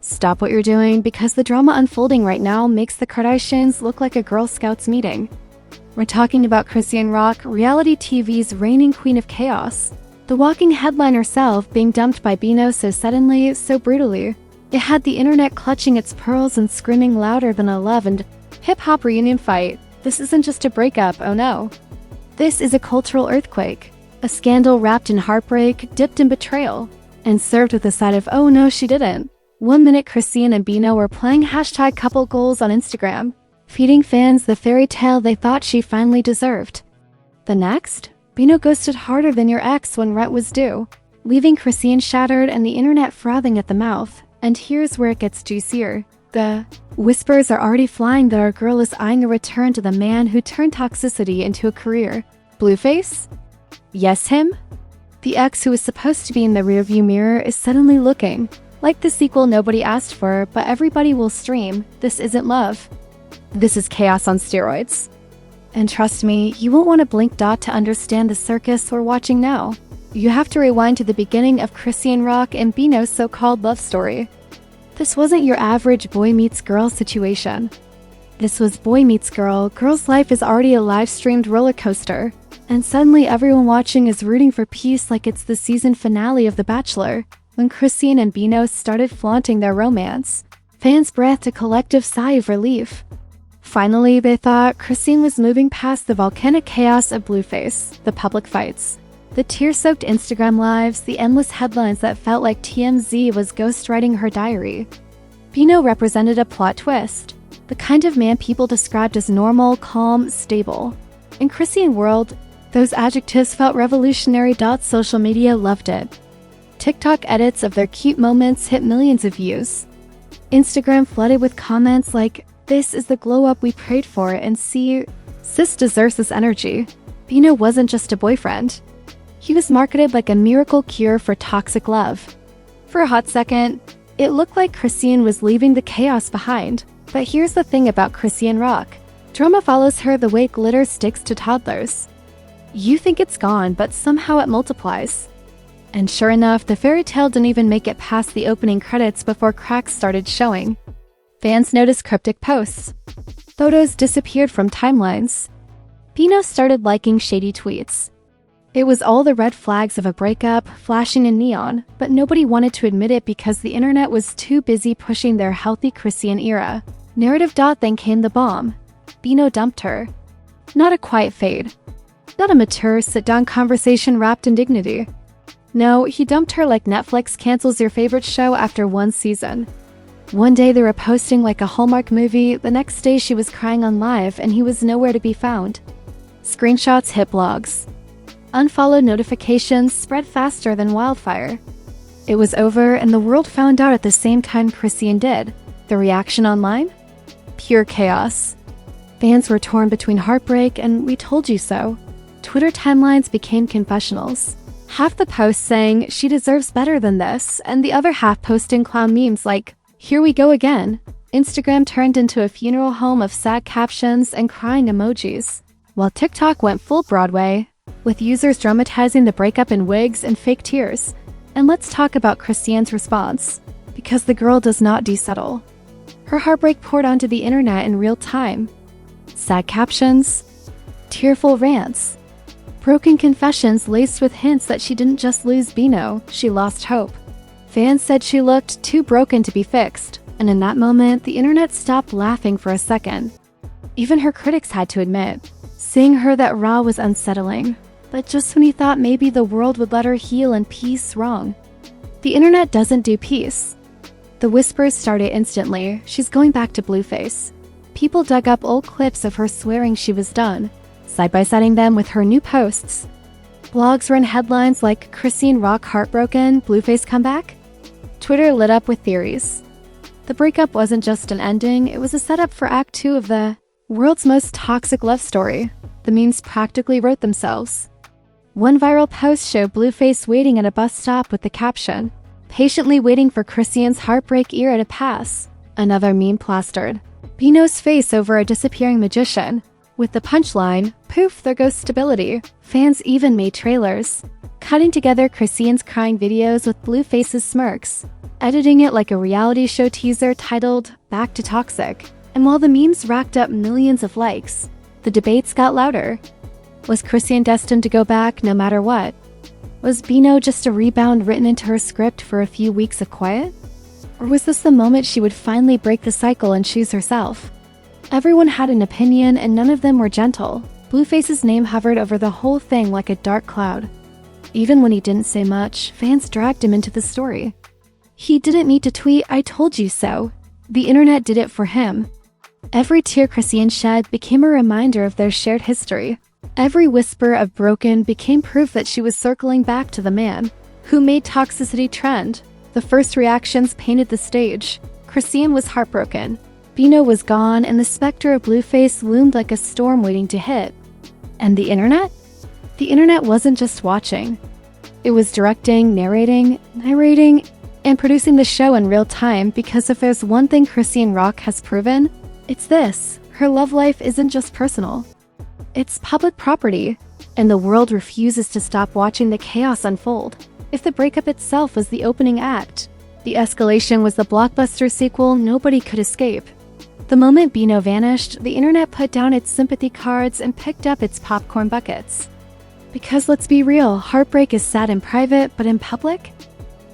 Stop what you're doing because the drama unfolding right now makes the Kardashians look like a Girl Scouts meeting. We're talking about Chrisean Rock, reality TV's reigning queen of chaos. The walking headline herself being dumped by Bino so suddenly, so brutally. It had the internet clutching its pearls and screaming louder than a love and hip-hop reunion fight. This isn't just a breakup, oh no. This is a cultural earthquake. A scandal wrapped in heartbreak, dipped in betrayal, and served with a side of oh no she didn't. 1 minute Chrisean and Bino were playing hashtag couple goals on Instagram, feeding fans the fairy tale they thought she finally deserved. The next, Bino ghosted harder than your ex when rent was due, leaving Chrisean shattered and the internet frothing at the mouth. And here's where it gets juicier. The whispers are already flying that our girl is eyeing a return to the man who turned toxicity into a career. Blueface? Yes, him? The ex who was supposed to be in the rearview mirror is suddenly looking like the sequel nobody asked for, but everybody will stream. This isn't love. This is chaos on steroids. And trust me, you won't want to blink dot to understand the circus we're watching now. You have to rewind to the beginning of Chrisean Rock and Bino's so-called love story. This wasn't your average boy meets girl situation. This was boy meets girl. Girl's life is already a live-streamed roller coaster. And suddenly everyone watching is rooting for peace like it's the season finale of The Bachelor. When Chrisean and Bino started flaunting their romance, fans breathed a collective sigh of relief. Finally, they thought Chrisean was moving past the volcanic chaos of Blueface, the public fights, the tear-soaked Instagram lives, the endless headlines that felt like TMZ was ghostwriting her diary. Bino represented a plot twist, the kind of man people described as normal, calm, stable. In Chrisean world, those adjectives felt revolutionary. Social media loved it. TikTok edits of their cute moments hit millions of views. Instagram flooded with comments like, "This is the glow-up we prayed for," and "See, sis deserves this energy." Bino wasn't just a boyfriend. He was marketed like a miracle cure for toxic love. For a hot second, it looked like Chrisean was leaving the chaos behind. But here's the thing about Chrisean Rock. Drama follows her the way glitter sticks to toddlers. You think it's gone, but somehow it multiplies. And sure enough, the fairy tale didn't even make it past the opening credits before cracks started showing. Fans noticed cryptic posts. Photos disappeared from timelines. Bino started liking shady tweets. It was all the red flags of a breakup, flashing in neon, but nobody wanted to admit it because the internet was too busy pushing their healthy Chrisean era. Narrative. Then came the bomb. Bino dumped her. Not a quiet fade. Not a mature, sit-down conversation wrapped in dignity. No, he dumped her like Netflix cancels your favorite show after one season. One day they were posting like a Hallmark movie, the next day she was crying on live and he was nowhere to be found. Screenshots hit blogs. Unfollowed notifications spread faster than wildfire. It was over and the world found out at the same time Chrisean did. The reaction online? Pure chaos. Fans were torn between heartbreak and "we told you so." Twitter timelines became confessionals. Half the posts saying she deserves better than this, and the other half posting clown memes like, "Here we go again." Instagram turned into a funeral home of sad captions and crying emojis, while TikTok went full Broadway, with users dramatizing the breakup in wigs and fake tears. And let's talk about Chrisean's response, because the girl does not desettle. Her heartbreak poured onto the internet in real time. Sad captions, tearful rants, broken confessions laced with hints that she didn't just lose Bino, she lost hope. Fans said she looked too broken to be fixed, and in that moment, the internet stopped laughing for a second. Even her critics had to admit, seeing her that raw was unsettling. But just when you thought maybe the world would let her heal in peace, wrong. The internet doesn't do peace. The whispers started instantly. She's going back to Blueface. People dug up old clips of her swearing she was done, side-by-siding them with her new posts. Blogs ran headlines like Chrisean Rock heartbroken, Blueface comeback. Twitter lit up with theories. The breakup wasn't just an ending, it was a setup for Act 2 of the world's most toxic love story. The memes practically wrote themselves. One viral post showed Blueface waiting at a bus stop with the caption, "Patiently waiting for Chrisean's heartbreak era to pass." Another meme plastered Bino's face over a disappearing magician. With the punchline, "Poof, there goes stability," fans even made trailers, cutting together Chrisean's crying videos with Blueface's smirks, editing it like a reality show teaser titled "Back to Toxic." And while the memes racked up millions of likes, the debates got louder. Was Chrisean destined to go back no matter what? Was Bino just a rebound written into her script for a few weeks of quiet? Or was this the moment she would finally break the cycle and choose herself? Everyone had an opinion and none of them were gentle. Blueface's name hovered over the whole thing like a dark cloud. Even when he didn't say much, fans dragged him into the story. He didn't need to tweet, "I told you so." The internet did it for him. Every tear Chrisean shed became a reminder of their shared history. Every whisper of broken became proof that she was circling back to the man who made toxicity trend. The first reactions painted the stage. Chrisean was heartbroken. Bino was gone, and the specter of Blueface loomed like a storm waiting to hit. And the internet? The internet wasn't just watching. It was directing, narrating, and producing the show in real time, because if there's one thing Chrisean Rock has proven, it's this: her love life isn't just personal. It's public property, and the world refuses to stop watching the chaos unfold. If the breakup itself was the opening act, the escalation was the blockbuster sequel nobody could escape. The moment Bino vanished, the internet put down its sympathy cards and picked up its popcorn buckets. Because let's be real, heartbreak is sad in private, but in public?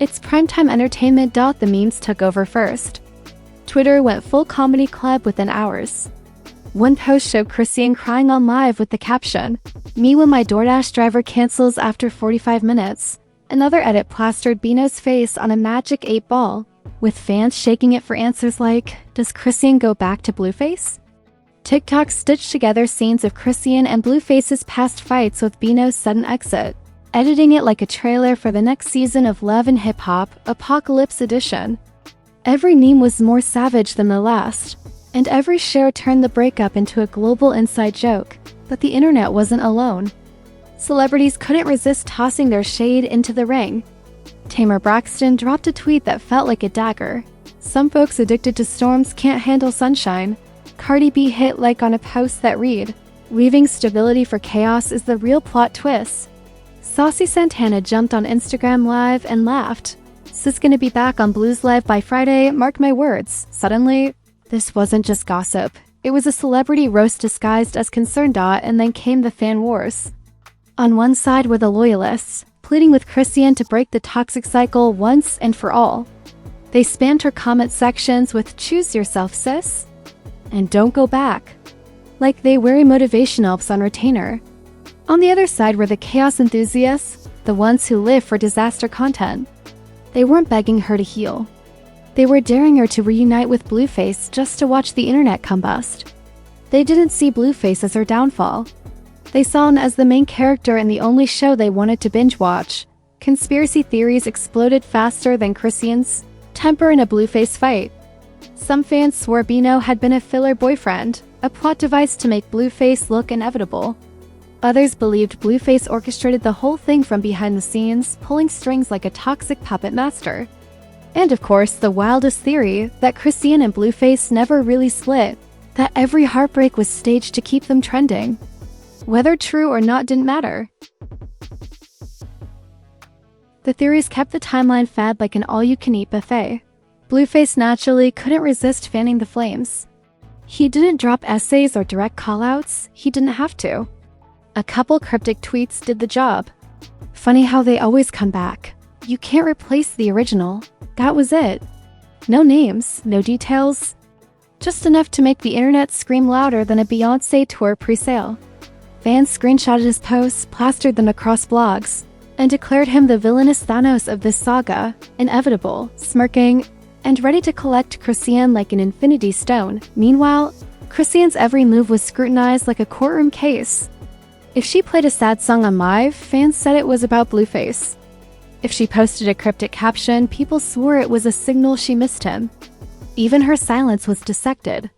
It's primetime entertainment. The memes took over first. Twitter went full comedy club within hours. One post showed Chrisean crying on live with the caption, "Me when my DoorDash driver cancels after 45 minutes." Another edit plastered Bino's face on a magic 8-ball, with fans shaking it for answers like, "Does Chrisean go back to Blueface?" TikTok stitched together scenes of Chrisean and Blueface's past fights with Bino's sudden exit, editing it like a trailer for the next season of Love and Hip Hop, Apocalypse Edition. Every meme was more savage than the last, and every share turned the breakup into a global inside joke. But the internet wasn't alone. Celebrities couldn't resist tossing their shade into the ring. Tamar Braxton dropped a tweet that felt like a dagger. "Some folks addicted to storms can't handle sunshine." Cardi B hit like on a post that read, "Leaving stability for chaos is the real plot twist." Saucy Santana jumped on Instagram Live and laughed. "Sis gonna be back on Blues Live by Friday, mark my words." Suddenly, this wasn't just gossip. It was a celebrity roast disguised as concern. And then came the fan wars. On one side were the loyalists, pleading with Chrisean to break the toxic cycle once and for all. They spammed her comment sections with "Choose yourself, sis," and "Don't go back," like they were motivational on retainer. On the other side were the chaos enthusiasts, the ones who live for disaster content. They weren't begging her to heal. They were daring her to reunite with Blueface just to watch the internet combust. They didn't see Blueface as her downfall. They saw him as the main character in the only show they wanted to binge watch. Conspiracy theories exploded faster than Chrisean's temper in a Blueface fight. Some fans swore Bino had been a filler boyfriend, a plot device to make Blueface look inevitable. Others believed Blueface orchestrated the whole thing from behind the scenes, pulling strings like a toxic puppet master. And of course, the wildest theory, that Chrisean and Blueface never really split, that every heartbreak was staged to keep them trending. Whether true or not didn't matter. The theories kept the timeline fed like an all-you-can-eat buffet. Blueface naturally couldn't resist fanning the flames. He didn't drop essays or direct callouts. He didn't have to. A couple cryptic tweets did the job. Funny how they always come back. You can't replace the original. That was it. No names, no details. Just enough to make the internet scream louder than a Beyoncé tour pre-sale. Fans screenshotted his posts, plastered them across blogs, and declared him the villainous Thanos of this saga, inevitable, smirking, and ready to collect Chrisean like an infinity stone. Meanwhile, Chrisean's every move was scrutinized like a courtroom case. If she played a sad song on Live, fans said it was about Blueface. If she posted a cryptic caption, people swore it was a signal she missed him. Even her silence was dissected.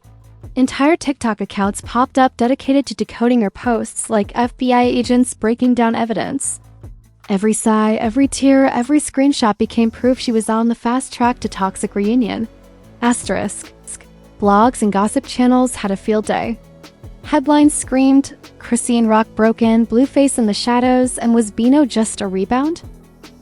Entire TikTok accounts popped up dedicated to decoding her posts like FBI agents breaking down evidence. Every sigh, every tear, every screenshot became proof she was on the fast track to toxic reunion. Asterisk. Blogs and gossip channels had a field day. Headlines screamed, Chrisean Rock broken, Blueface in the shadows, and was Bino just a rebound?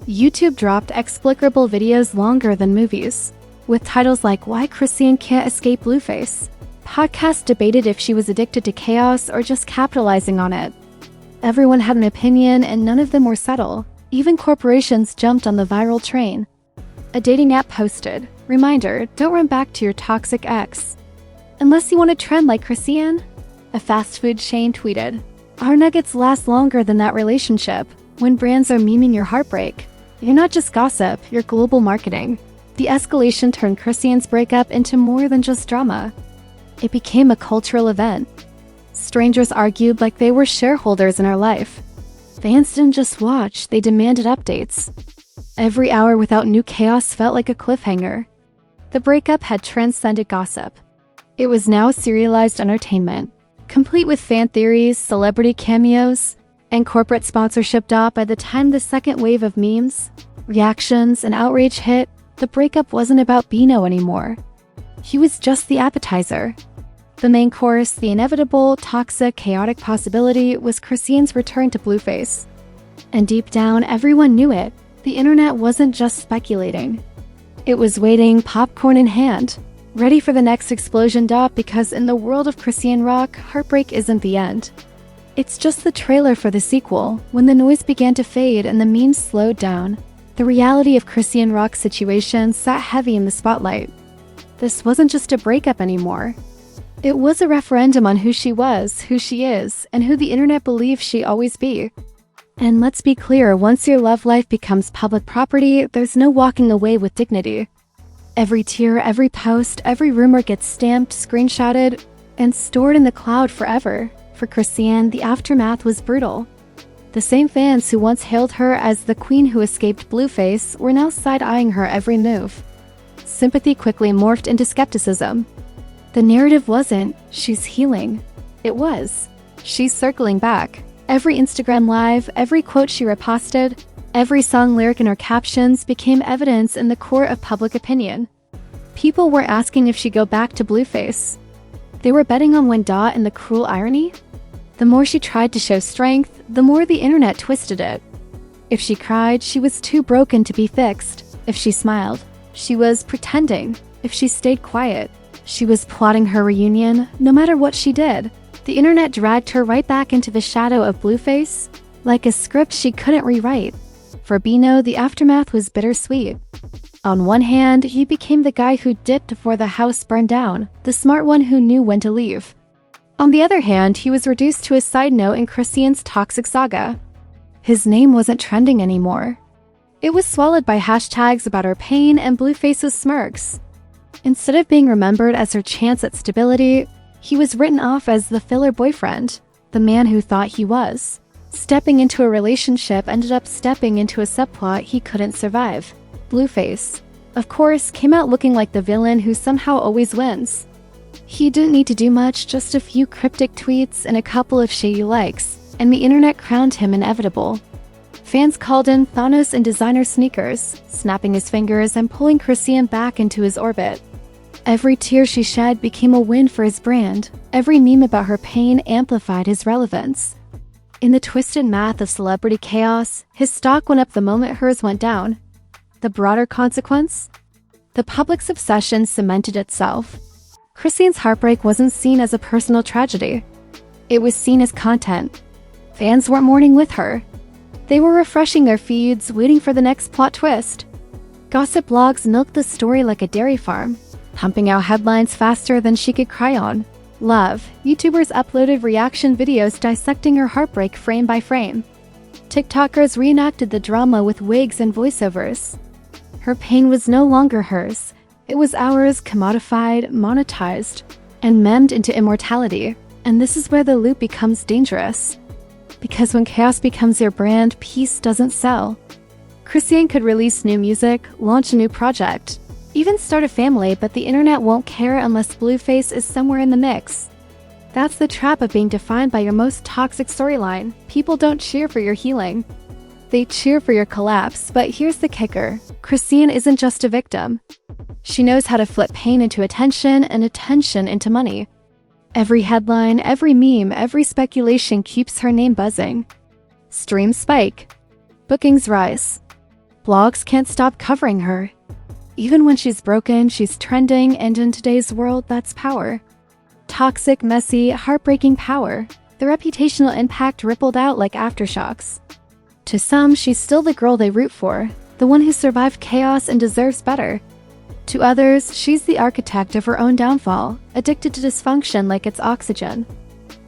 YouTube dropped explicable videos longer than movies, with titles like Why Chrisean Can't Escape Blueface. Podcasts debated if she was addicted to chaos or just capitalizing on it. Everyone had an opinion and none of them were subtle. Even corporations jumped on the viral train. A dating app posted, reminder, don't run back to your toxic ex. Unless you want to trend like Chrisean? A fast food chain tweeted, our nuggets last longer than that relationship. When brands are memeing your heartbreak, you're not just gossip, you're global marketing. The escalation turned Chrisean's breakup into more than just drama. It became a cultural event. Strangers argued like they were shareholders in her life. Fans didn't just watch, they demanded updates. Every hour without new chaos felt like a cliffhanger. The breakup had transcended gossip. It was now serialized entertainment, complete with fan theories, celebrity cameos, and corporate sponsorship. By the time the second wave of memes, reactions, and outrage hit, the breakup wasn't about Bino anymore. He was just the appetizer. The main course, the inevitable, toxic, chaotic possibility, was Chrisean's return to Blueface. And deep down, everyone knew it. The internet wasn't just speculating. It was waiting, popcorn in hand, ready for the next explosion. Because in the world of Chrisean Rock, heartbreak isn't the end. It's just the trailer for the sequel. When the noise began to fade and the memes slowed down, the reality of Chrisean Rock's situation sat heavy in the spotlight. This wasn't just a breakup anymore. It was a referendum on who she was, who she is, and who the internet believes she'd always be. And let's be clear, once your love life becomes public property, there's no walking away with dignity. Every tear, every post, every rumor gets stamped, screenshotted, and stored in the cloud forever. For Chrisean, the aftermath was brutal. The same fans who once hailed her as the queen who escaped Blueface were now side-eyeing her every move. Sympathy quickly morphed into skepticism. The narrative wasn't, she's healing. It was, she's circling back. Every Instagram live, every quote she reposted, every song lyric in her captions became evidence in the court of public opinion. People were asking if she'd go back to Blueface. They were betting on when and the cruel irony? The more she tried to show strength, the more the internet twisted it. If she cried, she was too broken to be fixed. If she smiled, she was pretending. If she stayed quiet, she was plotting her reunion. No matter what she did, the internet dragged her right back into the shadow of Blueface, like a script she couldn't rewrite. For Bino, the aftermath was bittersweet. On one hand, he became the guy who dipped before the house burned down, the smart one who knew when to leave. On the other hand, he was reduced to a side note in Chrisean's toxic saga. His name wasn't trending anymore. It was swallowed by hashtags about her pain and Blueface's smirks. Instead of being remembered as her chance at stability, he was written off as the filler boyfriend, the man who thought he was. Stepping into a relationship ended up stepping into a subplot he couldn't survive. Blueface, of course, came out looking like the villain who somehow always wins. He didn't need to do much, just a few cryptic tweets and a couple of shady likes, and the internet crowned him inevitable. Fans called in Thanos in designer sneakers, snapping his fingers and pulling Chrisean back into his orbit. Every tear she shed became a win for his brand. Every meme about her pain amplified his relevance. In the twisted math of celebrity chaos, his stock went up the moment hers went down. The broader consequence? The public's obsession cemented itself. Chrisean's heartbreak wasn't seen as a personal tragedy. It was seen as content. Fans weren't mourning with her. They were refreshing their feeds, waiting for the next plot twist. Gossip blogs milked the story like a dairy farm, pumping out headlines faster than she could cry on. Love, YouTubers uploaded reaction videos dissecting her heartbreak frame by frame. TikTokers reenacted the drama with wigs and voiceovers. Her pain was no longer hers. It was ours, commodified, monetized, and memed into immortality. And this is where the loop becomes dangerous. Because when chaos becomes your brand, peace doesn't sell. Chrisean could release new music, launch a new project, even start a family, but the internet won't care unless Blueface is somewhere in the mix. That's the trap of being defined by your most toxic storyline. People don't cheer for your healing. They cheer for your collapse, but here's the kicker. Chrisean isn't just a victim. She knows how to flip pain into attention and attention into money. Every headline, every meme, every speculation keeps her name buzzing. Streams spike. Bookings rise. Blogs can't stop covering her. Even when she's broken, she's trending, and in today's world, that's power. Toxic, messy, heartbreaking power. The reputational impact rippled out like aftershocks. To some, she's still the girl they root for, the one who survived chaos and deserves better. To others, she's the architect of her own downfall, addicted to dysfunction like it's oxygen.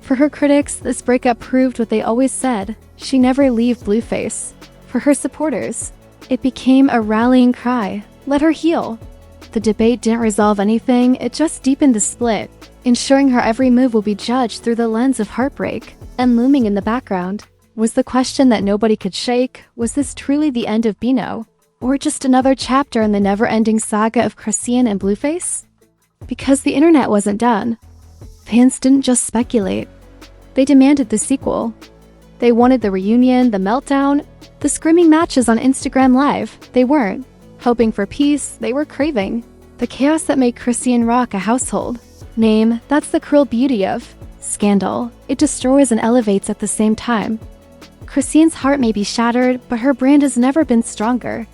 For her critics, this breakup proved what they always said: she never leave Blueface. For her supporters, it became a rallying cry: let her heal. The debate didn't resolve anything, it just deepened the split, ensuring her every move will be judged through the lens of heartbreak. And looming in the background was the question that nobody could shake: was this truly the end of Bino? Or just another chapter in the never-ending saga of Chrisean and Blueface? Because the internet wasn't done. Fans didn't just speculate. They demanded the sequel. They wanted the reunion, the meltdown, the screaming matches on Instagram Live. They weren't hoping for peace, they were craving the chaos that made Chrisean rock a household name. That's the cruel beauty of scandal. It destroys and elevates at the same time. Chrisean's heart may be shattered, but her brand has never been stronger.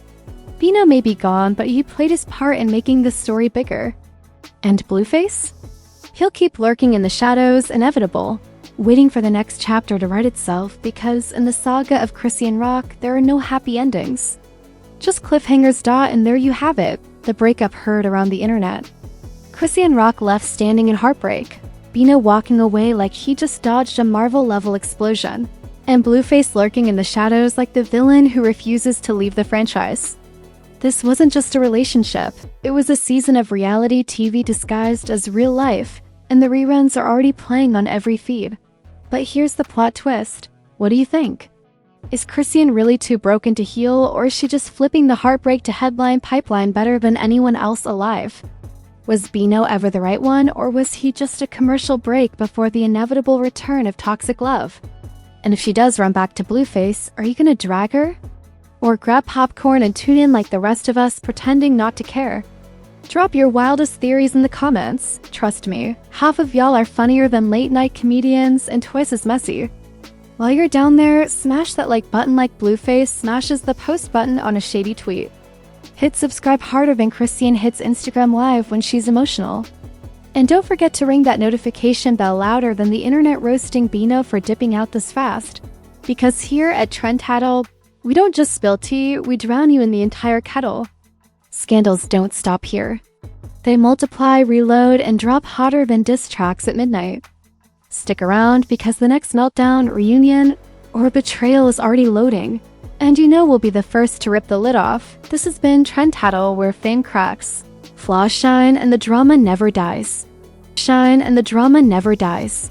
Bino may be gone, but he played his part in making the story bigger. And Blueface? He'll keep lurking in the shadows, inevitable, waiting for the next chapter to write itself, because in the saga of Chrisean rock, there are no happy endings. Just cliffhangers. And there you have it, the breakup heard around the internet. Chrisean rock left standing in heartbreak, Bino walking away like he just dodged a Marvel-level explosion, and Blueface lurking in the shadows like the villain who refuses to leave the franchise. This wasn't just a relationship, it was a season of reality TV disguised as real life, and the reruns are already playing on every feed. But here's the plot twist. What do you think? Is Chrisean really too broken to heal, or is she just flipping the heartbreak to headline pipeline better than anyone else alive? Was Bino ever the right one, or was he just a commercial break before the inevitable return of toxic love? And if she does run back to Blueface, are you gonna drag her? Or grab popcorn and tune in like the rest of us, pretending not to care? Drop your wildest theories in the comments. Trust me, half of y'all are funnier than late-night comedians and twice as messy. While you're down there, smash that like button like Blueface smashes the post button on a shady tweet. Hit subscribe harder than Chrisean hits Instagram Live when she's emotional. And don't forget to ring that notification bell louder than the internet roasting Bino for dipping out this fast. Because here at Trend Tattle, we don't just spill tea, we drown you in the entire kettle. Scandals don't stop here. They multiply, reload, and drop hotter than diss tracks at midnight. Stick around, because the next meltdown, reunion, or betrayal is already loading. And you know we'll be the first to rip the lid off. This has been Trend Tattle, where fame cracks, flaws shine, and the drama never dies. Shine and the drama never dies.